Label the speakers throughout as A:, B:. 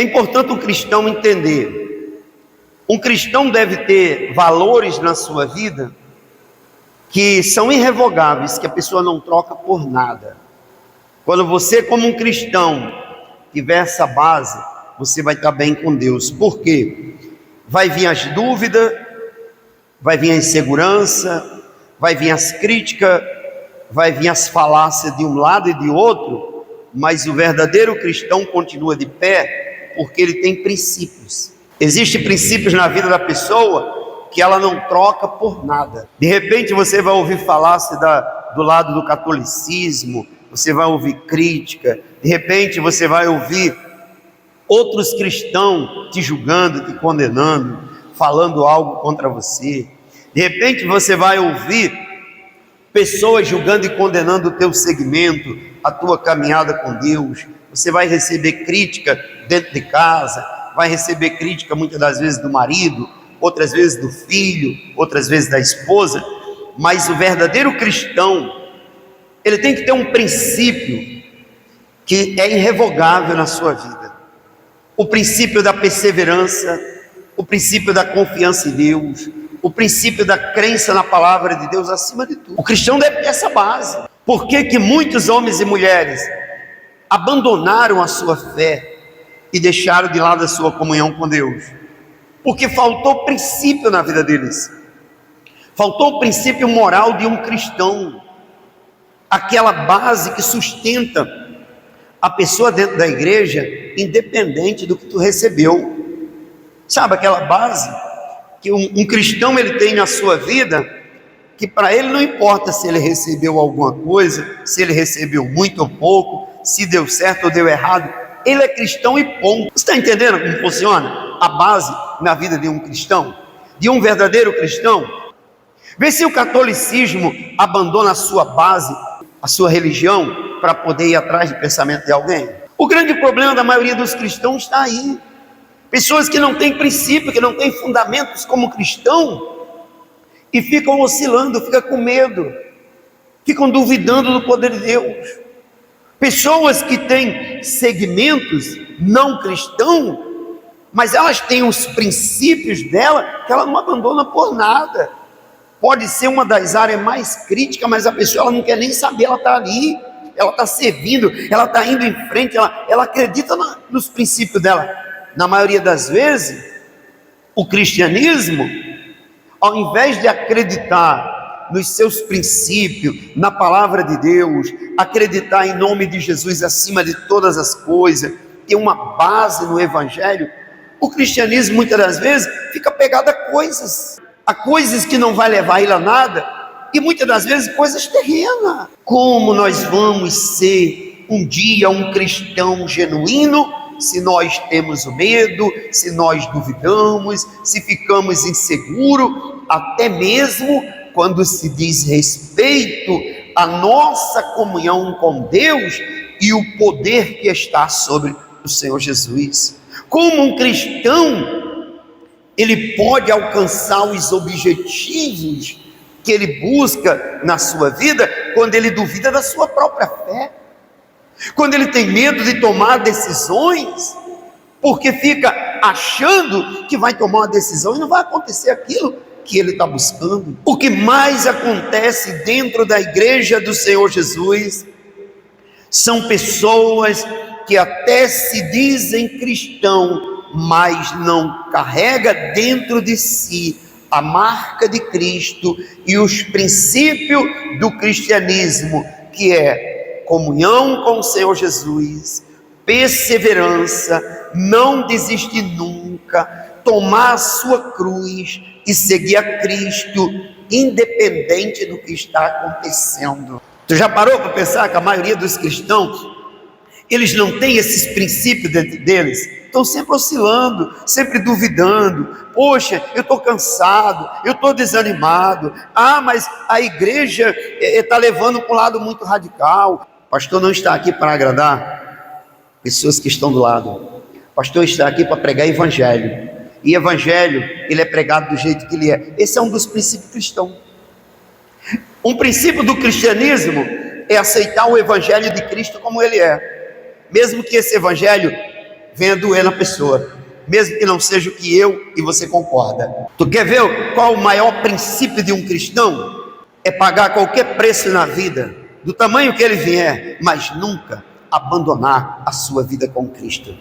A: É importante um cristão entender. Um cristão deve ter valores na sua vida que são irrevogáveis, que a pessoa não troca por nada. Quando você, como um cristão, tiver essa base, você vai estar bem com Deus. Por quê? Vai vir as dúvidas, vai vir a insegurança, vai vir as críticas, vai vir as falácias de um lado e de outro, mas o verdadeiro cristão continua de pé, porque ele tem princípios. Existem princípios na vida da pessoa que ela não troca por nada. De repente você vai ouvir falácia do lado do catolicismo, você vai ouvir crítica, de repente você vai ouvir outros cristãos te julgando, te condenando, falando algo contra você. De repente você vai ouvir pessoas julgando e condenando o teu segmento, a tua caminhada com Deus. Você vai receber crítica dentro de casa, vai receber crítica muitas das vezes do marido, outras vezes do filho, outras vezes da esposa. Mas o verdadeiro cristão, ele tem que ter um princípio que é irrevogável na sua vida. O princípio da perseverança, o princípio da confiança em Deus, o princípio da crença na palavra de Deus acima de tudo. O cristão deve ter essa base. Por que que muitos homens e mulheres abandonaram a sua fé e deixaram de lado a sua comunhão com Deus? Porque faltou princípio na vida deles. Faltou o princípio moral de um cristão. Aquela base que sustenta a pessoa dentro da igreja, independente do que tu recebeu. Sabe aquela base que um cristão ele tem na sua vida, que para ele não importa se ele recebeu alguma coisa, se ele recebeu muito ou pouco, se deu certo ou deu errado, ele é cristão e ponto. Você está entendendo como funciona a base na vida de um cristão? De um verdadeiro cristão? Vê se o catolicismo abandona a sua base, a sua religião, para poder ir atrás do pensamento de alguém. O grande problema da maioria dos cristãos está aí. Pessoas que não têm princípio, que não têm fundamentos como cristão, e ficam oscilando, ficam com medo, ficam duvidando do poder de Deus. Pessoas que têm segmentos não cristãos, mas elas têm os princípios dela, que ela não abandona por nada. Pode ser uma das áreas mais críticas, mas a pessoa ela não quer nem saber, ela está ali, ela está servindo, ela está indo em frente, ela acredita nos princípios dela. Na maioria das vezes, o cristianismo, ao invés de acreditar nos seus princípios, na palavra de Deus, acreditar em nome de Jesus acima de todas as coisas, ter uma base no evangelho, o cristianismo muitas das vezes fica pegado a coisas que não vai levar ele a nada, e muitas das vezes coisas terrenas. Como nós vamos ser um dia um cristão genuíno se nós temos o medo, se nós duvidamos, se ficamos inseguros, até mesmo quando se diz respeito à nossa comunhão com Deus e o poder que está sobre o Senhor Jesus? Como um cristão, ele pode alcançar os objetivos que ele busca na sua vida quando ele duvida da sua própria fé? Quando ele tem medo de tomar decisões, porque fica achando que vai tomar uma decisão e não vai acontecer aquilo que ele está buscando. O que mais acontece dentro da igreja do Senhor Jesus são pessoas que até se dizem cristão, mas não carrega dentro de si a marca de Cristo e os princípios do cristianismo, que é comunhão com o Senhor Jesus, perseverança, não desistir nunca, tomar a sua cruz e seguir a Cristo, independente do que está acontecendo. Tu já parou para pensar que a maioria dos cristãos, eles não têm esses princípios dentro deles? Estão sempre oscilando, sempre duvidando. Poxa, eu estou cansado, eu estou desanimado. Mas a igreja está levando para um lado muito radical. O pastor não está aqui para agradar pessoas que estão do lado. O pastor está aqui para pregar evangelho. E evangelho, ele é pregado do jeito que ele é. Esse é um dos princípios cristãos. Um princípio do cristianismo é aceitar o evangelho de Cristo como ele é. Mesmo que esse evangelho venha doer na pessoa, mesmo que não seja o que eu e você concorda. Tu quer ver qual o maior princípio de um cristão? É pagar qualquer preço na vida, do tamanho que ele vier, mas nunca abandonar a sua vida com Cristo,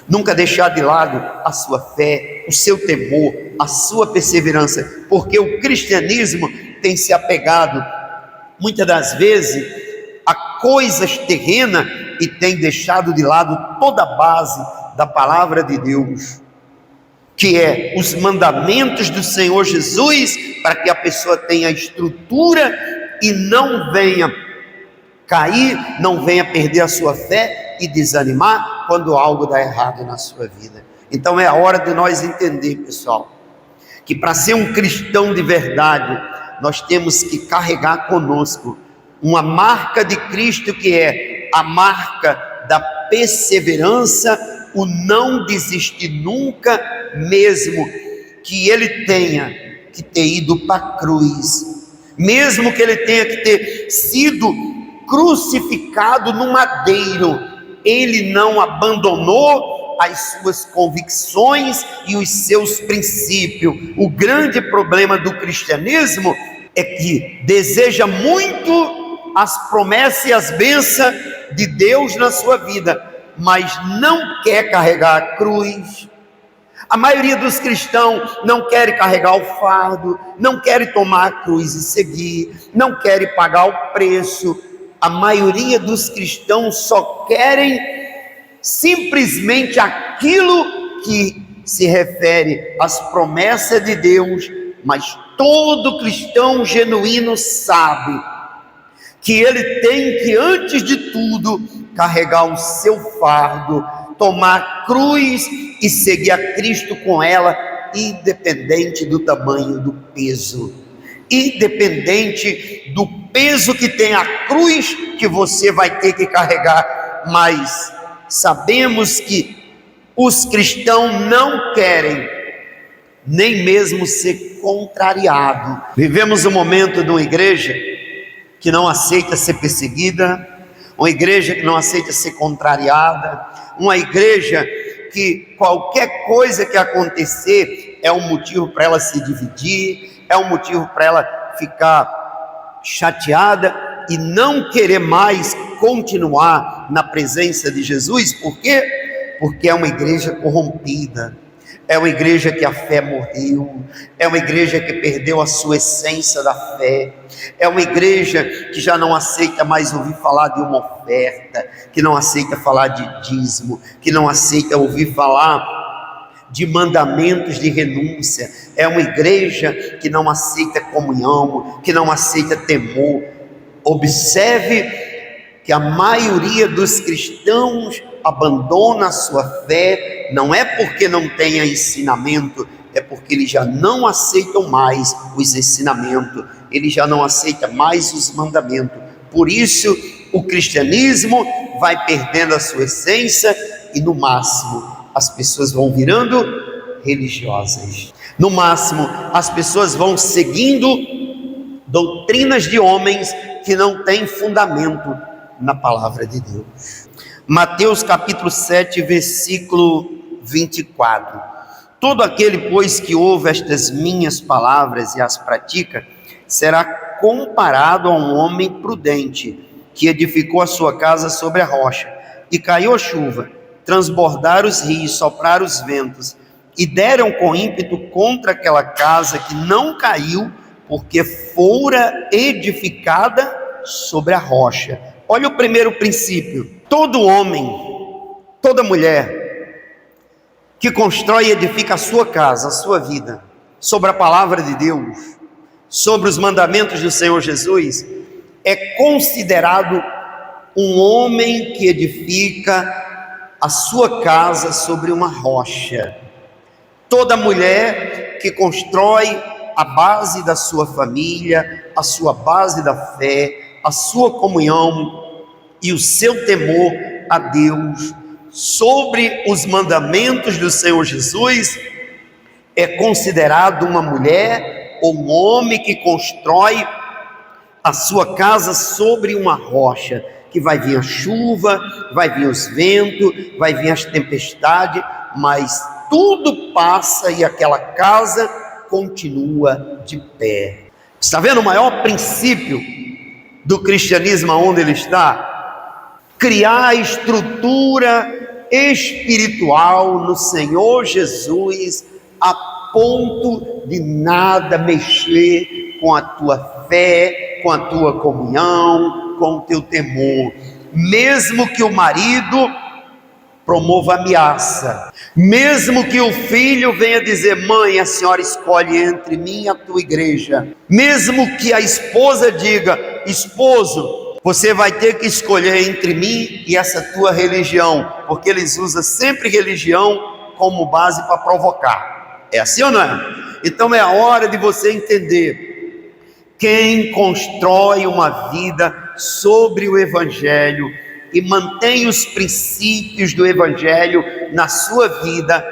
A: nunca deixar de lado a sua fé, o seu temor, a sua perseverança, porque o cristianismo tem se apegado muitas das vezes a coisas terrenas e tem deixado de lado toda a base da palavra de Deus, que é os mandamentos do Senhor Jesus, para que a pessoa tenha estrutura e não venha cair, não venha perder a sua fé e desanimar quando algo dá errado na sua vida. Então é a hora de nós entender, pessoal, que para ser um cristão de verdade, nós temos que carregar conosco uma marca de Cristo, que é a marca da perseverança, o não desistir nunca, mesmo que ele tenha que ter ido para a cruz, mesmo que ele tenha que ter sido crucificado no madeiro, ele não abandonou as suas convicções e os seus princípios. O grande problema do cristianismo é que deseja muito as promessas e as bênçãos de Deus na sua vida, mas não quer carregar a cruz. A maioria dos cristãos não querem carregar o fardo, não querem tomar a cruz e seguir, não querem pagar o preço. A maioria dos cristãos só querem simplesmente aquilo que se refere às promessas de Deus, mas todo cristão genuíno sabe que ele tem que, antes de tudo, carregar o seu fardo, tomar a cruz e seguir a Cristo com ela, independente do tamanho do peso, independente do peso que tem a cruz que você vai ter que carregar. Mas sabemos que os cristãos não querem nem mesmo ser contrariados. Vivemos um momento de uma igreja que não aceita ser perseguida, uma igreja que não aceita ser contrariada, uma igreja que qualquer coisa que acontecer é um motivo para ela se dividir, é um motivo para ela ficar chateada e não querer mais continuar na presença de Jesus. Por quê? Porque é uma igreja corrompida, é uma igreja que a fé morreu, é uma igreja que perdeu a sua essência da fé, é uma igreja que já não aceita mais ouvir falar de uma oferta, que não aceita falar de dízimo, que não aceita ouvir falar de mandamentos de renúncia, é uma igreja que não aceita comunhão, que não aceita temor. Observe que a maioria dos cristãos abandona a sua fé, não é porque não tenha ensinamento, é porque eles já não aceitam mais os ensinamentos, eles já não aceitam mais os mandamentos. Por isso o cristianismo vai perdendo a sua essência e no máximo as pessoas vão virando religiosas, no máximo as pessoas vão seguindo doutrinas de homens que não têm fundamento na palavra de Deus. Mateus capítulo 7, versículo 24. Todo aquele, pois, que ouve estas minhas palavras e as pratica, será comparado a um homem prudente, que edificou a sua casa sobre a rocha, e caiu a chuva, transbordaram os rios, sopraram os ventos, e deram com ímpeto contra aquela casa, que não caiu, porque fora edificada sobre a rocha. Olha o primeiro princípio: todo homem, toda mulher que constrói e edifica a sua casa, a sua vida, sobre a palavra de Deus, sobre os mandamentos do Senhor Jesus, é considerado um homem que edifica a sua casa sobre uma rocha. Toda mulher que constrói a base da sua família, a sua base da fé, a sua comunhão e o seu temor a Deus sobre os mandamentos do Senhor Jesus, é considerado uma mulher ou um homem que constrói a sua casa sobre uma rocha. que vai vir a chuva, vai vir os ventos, vai vir as tempestades, mas tudo passa e aquela casa continua de pé. Está vendo o maior princípio do cristianismo onde ele está? Criar estrutura espiritual no Senhor Jesus, a ponto de nada mexer com a tua fé, com a tua comunhão, com o teu temor. Mesmo que o marido promova ameaça, mesmo que o filho venha dizer: mãe, a senhora escolhe entre mim e a tua igreja, mesmo que a esposa diga: esposo, você vai ter que escolher entre mim e essa tua religião, porque eles usam sempre religião como base para provocar. É assim ou não é? Então é a hora de você entender: quem constrói uma vida sobre o Evangelho e mantém os princípios do Evangelho na sua vida,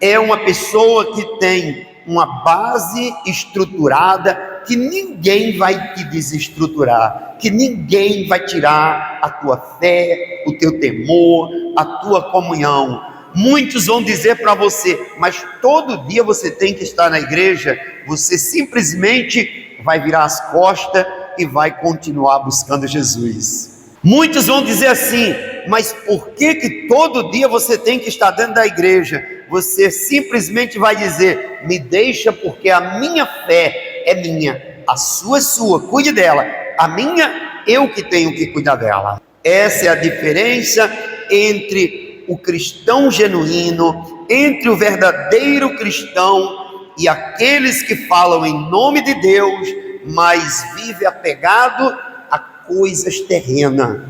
A: é uma pessoa que tem uma base estruturada, que ninguém vai te desestruturar, que ninguém vai tirar a tua fé, o teu temor, a tua comunhão. Muitos vão dizer para você: mas todo dia você tem que estar na igreja. Você simplesmente vai virar as costas e vai continuar buscando Jesus. Muitos vão dizer assim: mas por que todo dia você tem que estar dentro da igreja? Você simplesmente vai dizer: me deixa, porque a minha fé é minha, a sua é sua, cuide dela, a minha, eu que tenho que cuidar dela. Essa é a diferença entre o cristão genuíno, entre o verdadeiro cristão e aqueles que falam em nome de Deus, mas vive apegado a coisas terrenas,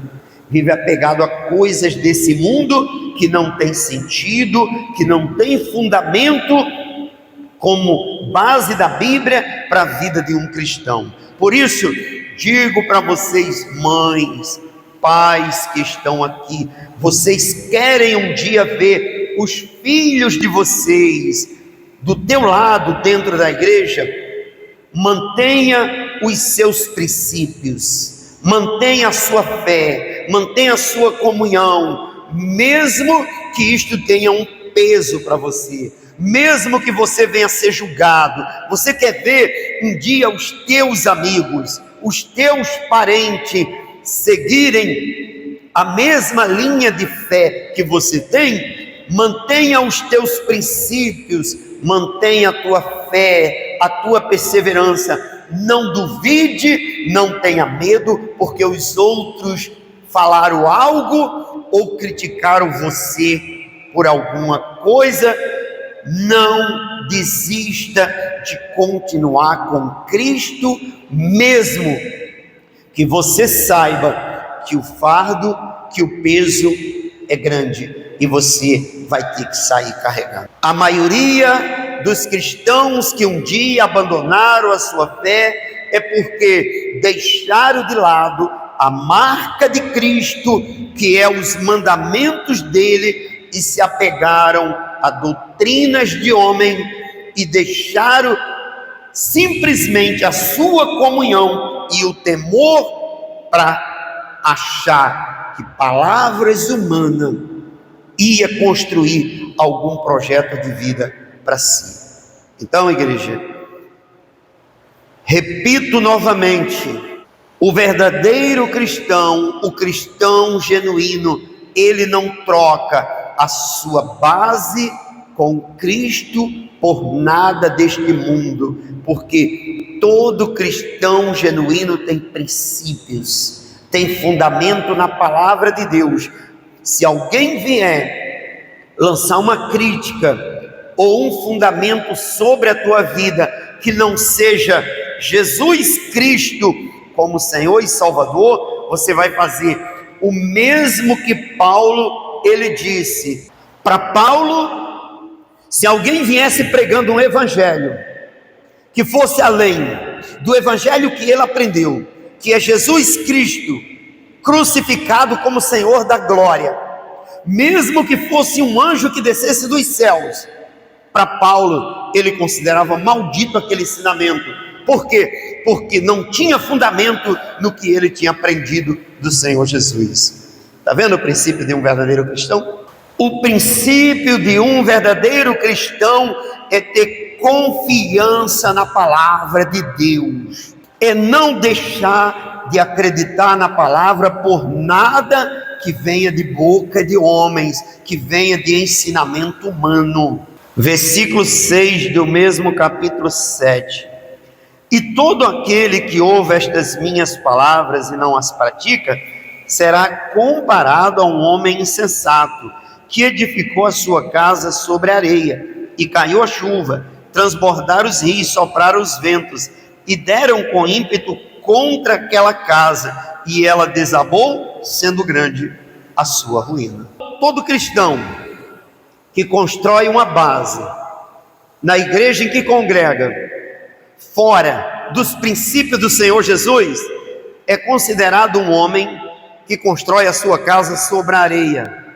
A: vive apegado a coisas desse mundo que não tem sentido, que não tem fundamento como base da Bíblia para a vida de um cristão. Por isso, digo para vocês, mães, pais que estão aqui, vocês querem um dia ver os filhos de vocês do teu lado dentro da igreja? Mantenha os seus princípios, mantenha a sua fé, mantenha a sua comunhão, mesmo que isto tenha um peso para você, mesmo que você venha a ser julgado. Você quer ver um dia os teus amigos, os teus parentes seguirem a mesma linha de fé que você tem? Mantenha os teus princípios, mantenha a tua fé, a tua perseverança. Não duvide, não tenha medo, porque os outros falaram algo ou criticaram você por alguma coisa. Não desista de continuar com Cristo, mesmo que você saiba que o fardo, que o peso é grande e você vai ter que sair carregando. A maioria dos cristãos que um dia abandonaram a sua fé é porque deixaram de lado a marca de Cristo, que é os mandamentos dele, e se apegaram a doutrinas de homem e deixaram simplesmente a sua comunhão e o temor para achar que palavras humanas ia construir algum projeto de vida para si. Então, igreja, repito novamente, o verdadeiro cristão, o cristão genuíno, ele não troca a sua base com Cristo por nada deste mundo, porque todo cristão genuíno tem princípios, tem fundamento na palavra de Deus. Se alguém vier lançar uma crítica ou um fundamento sobre a tua vida que não seja Jesus Cristo como Senhor e Salvador, você vai fazer o mesmo que Paulo ele disse. Para Paulo, se alguém viesse pregando um evangelho que fosse além do evangelho que ele aprendeu, que é Jesus Cristo crucificado como Senhor da glória, mesmo que fosse um anjo que descesse dos céus, para Paulo ele considerava maldito aquele ensinamento. Por quê? Porque não tinha fundamento no que ele tinha aprendido do Senhor Jesus. Está vendo o princípio de um verdadeiro cristão? O princípio de um verdadeiro cristão é ter confiança na palavra de Deus, é não deixar de acreditar na palavra por nada que venha de boca de homens, que venha de ensinamento humano. Versículo 6 do mesmo capítulo 7. E todo aquele que ouve estas minhas palavras e não as pratica, será comparado a um homem insensato, que edificou a sua casa sobre a areia, e caiu a chuva, transbordaram os rios, sopraram os ventos, e deram com ímpeto contra aquela casa, e ela desabou, sendo grande a sua ruína. Todo cristão que constrói uma base na igreja em que congrega, fora dos princípios do Senhor Jesus, é considerado um homem que constrói a sua casa sobre a areia.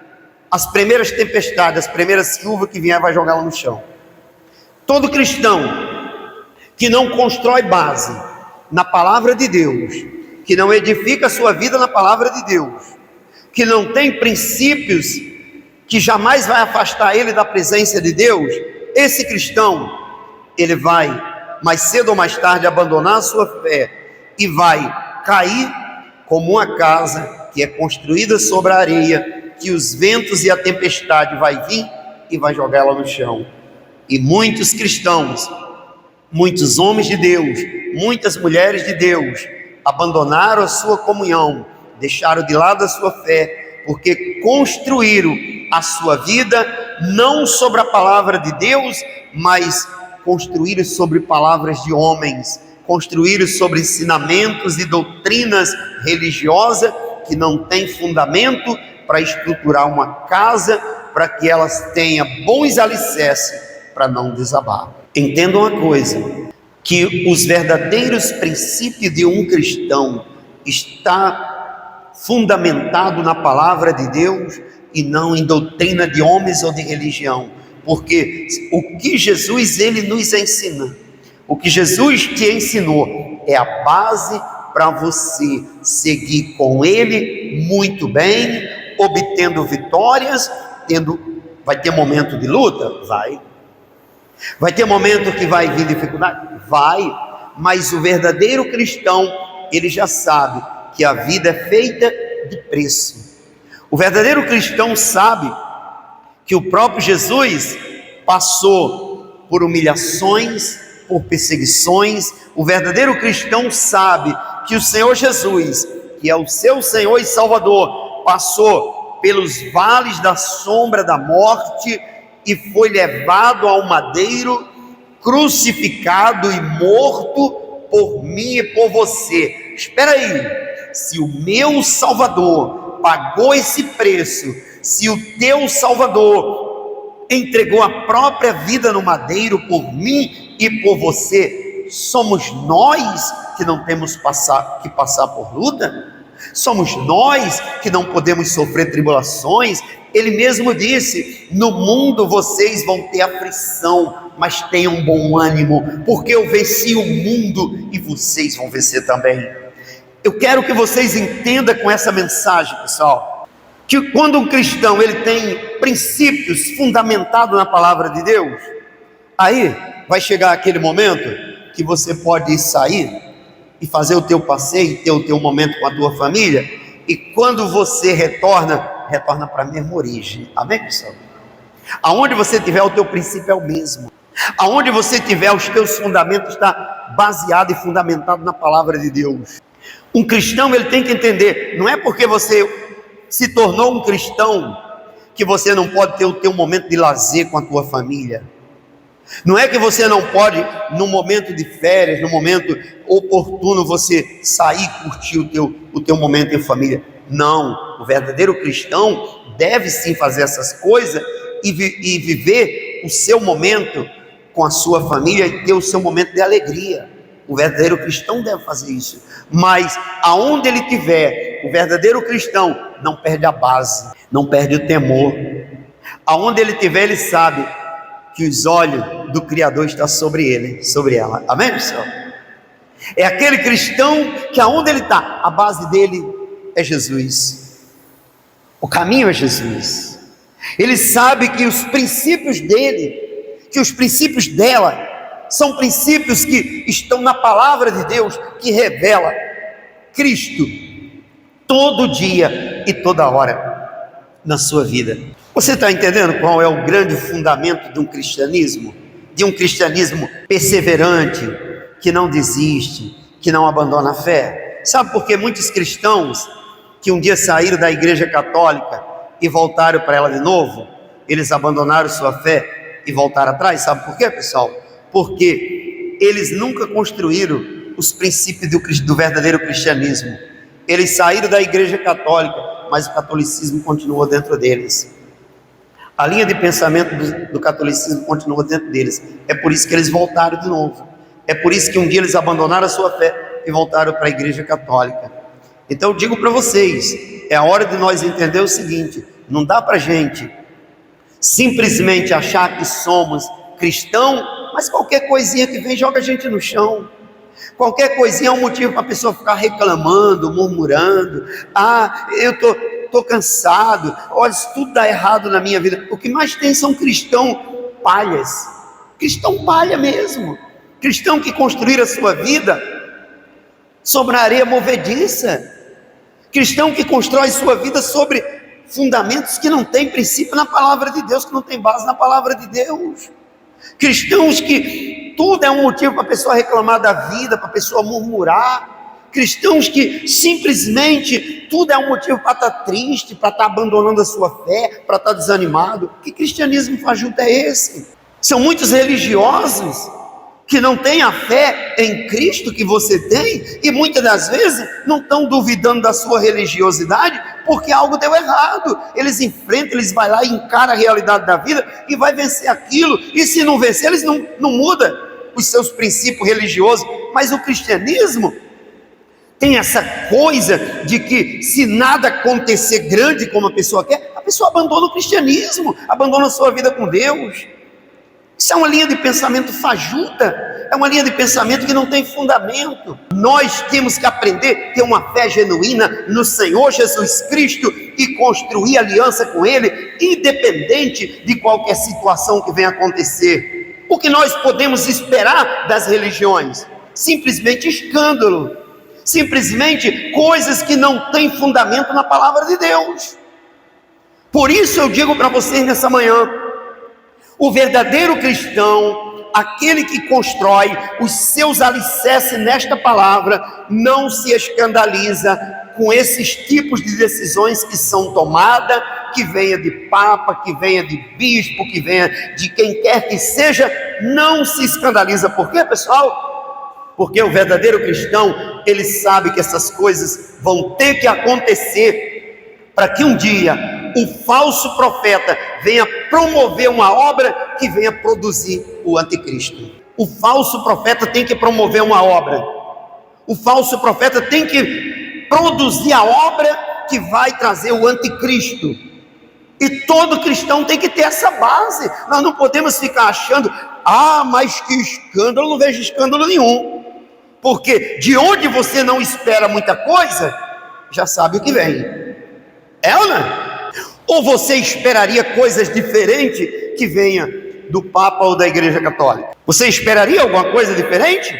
A: As primeiras tempestades, as primeiras chuvas que vier, vai jogá-la no chão. Todo cristão que não constrói base na palavra de Deus, que não edifica a sua vida na palavra de Deus, que não tem princípios que jamais vai afastar ele da presença de Deus, esse cristão, ele vai mais cedo ou mais tarde abandonar a sua fé e vai cair como uma casa que é construída sobre a areia, que os ventos e a tempestade vai vir e vai jogar ela no chão. E muitos cristãos, muitos homens de Deus, muitas mulheres de Deus, abandonaram a sua comunhão, deixaram de lado a sua fé, porque construíram a sua vida não sobre a palavra de Deus, mas construíram sobre palavras de homens, construíram sobre ensinamentos e doutrinas religiosas que não têm fundamento para estruturar uma casa, para que elas tenham bons alicerces para não desabar. Entendam uma coisa, que os verdadeiros princípios de um cristão está fundamentado na palavra de Deus e não em doutrina de homens ou de religião, porque o que Jesus ele nos ensina, o que Jesus te ensinou é a base para você seguir com ele muito bem, obtendo vitórias, vai ter momento de luta? Vai ter momento que vai vir dificuldade? Vai, mas o verdadeiro cristão, ele já sabe que a vida é feita de preço. O verdadeiro cristão sabe que o próprio Jesus passou por humilhações, por perseguições. O verdadeiro cristão sabe que o Senhor Jesus, que é o seu Senhor e Salvador, passou pelos vales da sombra da morte e foi levado ao madeiro, crucificado e morto por mim e por você. Espera aí, se o meu Salvador pagou esse preço, se o teu Salvador entregou a própria vida no madeiro por mim e por você, somos nós que não temos que passar por luta? Somos nós que não podemos sofrer tribulações? Ele mesmo disse: no mundo vocês vão ter aflição, mas tenham bom ânimo, porque eu venci o mundo e vocês vão vencer também. Eu quero que vocês entendam com essa mensagem, pessoal, que quando um cristão ele tem princípios fundamentados na palavra de Deus, aí vai chegar aquele momento que você pode sair e fazer o teu passeio, ter o teu momento com a tua família, e quando você retorna para a mesma origem. Amém, pessoal? Aonde você tiver, o teu princípio é o mesmo. Aonde você tiver, os teus fundamentos está baseado e fundamentado na palavra de Deus. Um cristão ele tem que entender, não é porque você se tornou um cristão que você não pode ter o teu momento de lazer com a tua família. Não é que você não pode, no momento de férias, no momento oportuno, você sair e curtir o teu momento em família. Não, o verdadeiro cristão deve sim fazer essas coisas e viver o seu momento com a sua família e ter o seu momento de alegria. O verdadeiro cristão deve fazer isso. Mas aonde ele estiver, o verdadeiro cristão não perde a base, não perde o temor. Aonde ele estiver, ele sabe que os olhos do Criador estão sobre ele, sobre ela. Amém, pessoal? É aquele cristão que aonde ele está, a base dele é Jesus. O caminho é Jesus. Ele sabe que os princípios dele, que os princípios dela, são princípios que estão na palavra de Deus, que revela Cristo todo dia e toda hora na sua vida. Você está entendendo qual é o grande fundamento de um cristianismo? De um cristianismo perseverante, que não desiste, que não abandona a fé. Sabe por que muitos cristãos que um dia saíram da igreja católica e voltaram para ela de novo, eles abandonaram sua fé e voltaram atrás? Sabe por quê, pessoal? Porque eles nunca construíram os princípios do verdadeiro cristianismo. Eles saíram da igreja católica, mas o catolicismo continuou dentro deles. A linha de pensamento do catolicismo continua dentro deles. É por isso que eles voltaram de novo. É por isso que um dia eles abandonaram a sua fé e voltaram para a igreja católica. Então eu digo para vocês, é a hora de nós entender o seguinte: não dá para a gente simplesmente achar que somos cristão, mas qualquer coisinha que vem joga a gente no chão. Qualquer coisinha é um motivo para a pessoa ficar reclamando, murmurando. Eu estou cansado, olha, isso tudo dá errado na minha vida. O que mais tem são cristãos palhas, cristão palha mesmo, cristão que construíram a sua vida sobre a areia movediça, cristão que constrói sua vida sobre fundamentos que não tem princípio na palavra de Deus, que não tem base na palavra de Deus, cristãos que tudo é um motivo para a pessoa reclamar da vida, para a pessoa murmurar, cristãos que simplesmente tudo é um motivo para estar triste, para estar abandonando a sua fé, para estar desanimado. Que cristianismo fajuto é esse? São muitos religiosos que não têm a fé em Cristo que você tem, e muitas das vezes não estão duvidando da sua religiosidade porque algo deu errado. Eles enfrentam, eles vão lá e encaram a realidade da vida e vai vencer aquilo, e se não vencer eles não mudam os seus princípios religiosos. Mas o cristianismo tem essa coisa de que se nada acontecer grande como a pessoa quer, a pessoa abandona o cristianismo, abandona a sua vida com Deus. Isso é uma linha de pensamento fajuta, é uma linha de pensamento que não tem fundamento. Nós temos que aprender a ter uma fé genuína no Senhor Jesus Cristo e construir aliança com Ele, independente de qualquer situação que venha acontecer. O que nós podemos esperar das religiões? Simplesmente escândalo, simplesmente coisas que não têm fundamento na palavra de Deus. Por isso eu digo para vocês nessa manhã, o verdadeiro cristão, aquele que constrói os seus alicerces nesta palavra, não se escandaliza com esses tipos de decisões que são tomadas, que venha de papa, que venha de bispo, que venha de quem quer que seja, não se escandaliza. Por quê, pessoal? Porque o verdadeiro cristão, ele sabe que essas coisas vão ter que acontecer para que um dia o falso profeta venha promover uma obra que venha produzir o anticristo. O falso profeta tem que promover uma obra. O falso profeta tem que produzir a obra que vai trazer o anticristo. E todo cristão tem que ter essa base. Nós não podemos ficar achando, mas que escândalo, não vejo escândalo nenhum. Porque de onde você não espera muita coisa, já sabe o que vem. É ou não? Ou você esperaria coisas diferentes que venha do Papa ou da Igreja Católica? Você esperaria alguma coisa diferente?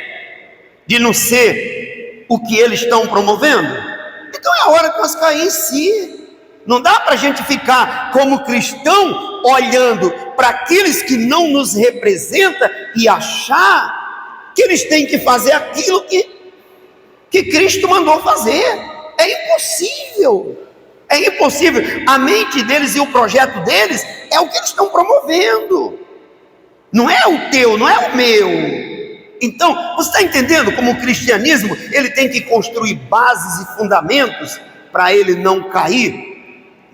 A: De não ser o que eles estão promovendo? Então é a hora de nós cair em si. Não dá para a gente ficar como cristão olhando para aqueles que não nos representam e achar que eles têm que fazer aquilo que Cristo mandou fazer. É impossível. É impossível. A mente deles e o projeto deles é o que eles estão promovendo. Não é o teu, não é o meu. Então, você está entendendo como o cristianismo, ele tem que construir bases e fundamentos para ele não cair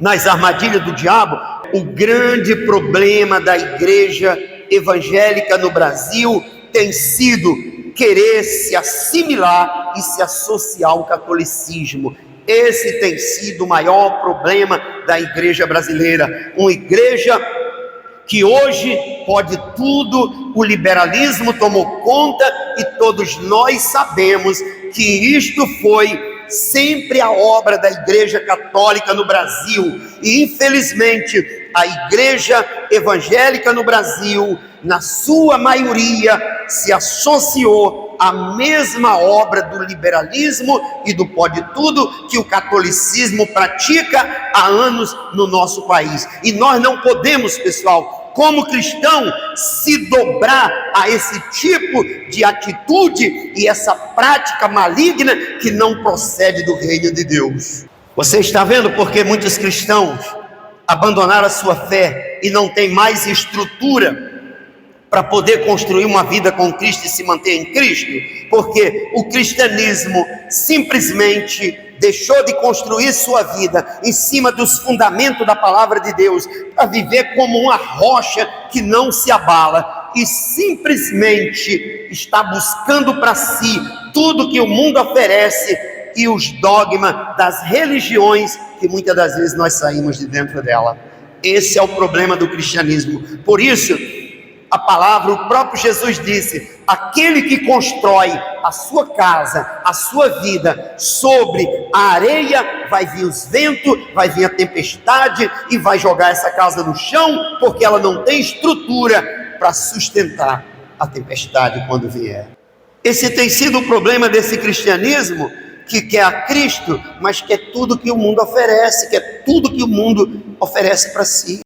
A: nas armadilhas do diabo? O grande problema da igreja evangélica no Brasil tem sido querer se assimilar e se associar ao catolicismo. Esse tem sido o maior problema da igreja brasileira. Uma igreja que hoje pode tudo, o liberalismo tomou conta e todos nós sabemos que isto foi sempre a obra da Igreja Católica no Brasil, e infelizmente a Igreja Evangélica no Brasil, na sua maioria, se associou à mesma obra do liberalismo e do pode tudo que o catolicismo pratica há anos no nosso país. E nós não podemos, pessoal, como cristão, se dobrar a esse tipo de atitude e essa prática maligna que não procede do reino de Deus. Você está vendo porque muitos cristãos abandonaram a sua fé e não tem mais estrutura para poder construir uma vida com Cristo e se manter em Cristo? Porque o cristianismo simplesmente deixou de construir sua vida em cima dos fundamentos da palavra de Deus, para viver como uma rocha que não se abala, e simplesmente está buscando para si tudo que o mundo oferece e os dogmas das religiões que muitas das vezes nós saímos de dentro dela. Esse é o problema do cristianismo. Por isso, a palavra, o próprio Jesus disse: aquele que constrói a sua casa, a sua vida sobre a areia, vai vir os ventos, vai vir a tempestade e vai jogar essa casa no chão, porque ela não tem estrutura para sustentar a tempestade quando vier. Esse tem sido o problema desse cristianismo, que quer a Cristo, mas quer tudo que o mundo oferece, quer tudo que o mundo oferece para si.